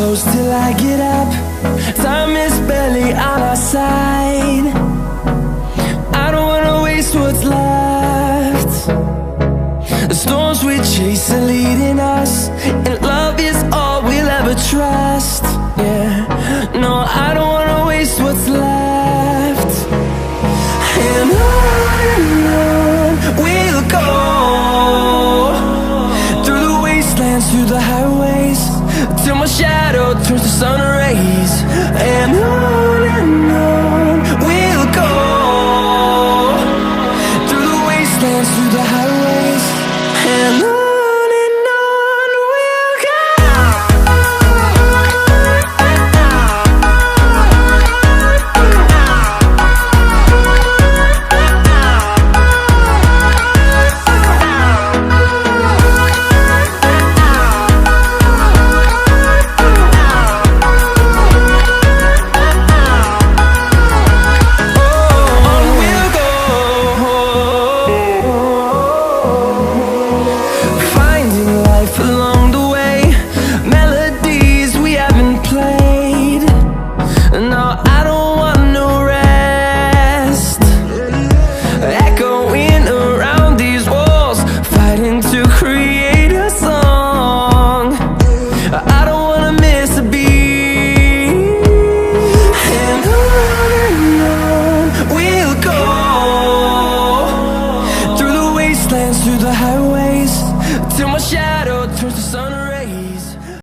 close till I get up. Time is barely on our side. I don't wanna waste what's left. The storms we chase are leading us, and love is all we'll ever trust. Yeah, no, I don't wanna waste what's left. And on we'll go, through the wastelands, through the highways, till my shadow turns to sun rays. And on we'll go, through the wastelands, through the highways, and on we'll go. Along the way, melodies we haven't played. No, I don't want no rest. Echoing around these walls, fighting to create a song. I don't wanna miss a